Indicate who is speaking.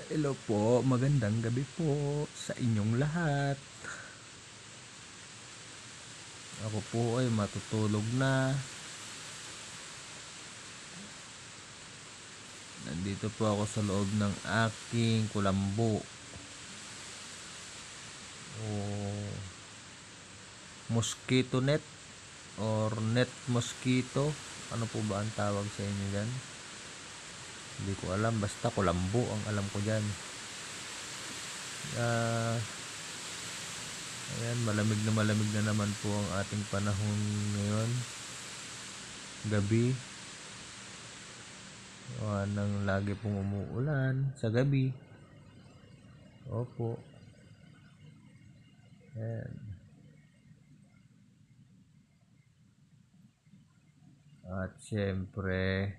Speaker 1: Hello po, magandang gabi po sa inyong lahat. Ako po ay matutulog na. Nandito po ako sa loob ng aking kulambo. O mosquito net or net mosquito. Ano po ba ang tawag sa inyo dyan? Hindi ko alam, basta kulambo ang alam ko dyan. Ayan, malamig na naman po ang ating panahon ngayon. Gabi. Nang lagi pong umuulan sa gabi. Opo. Ayan. At syempre,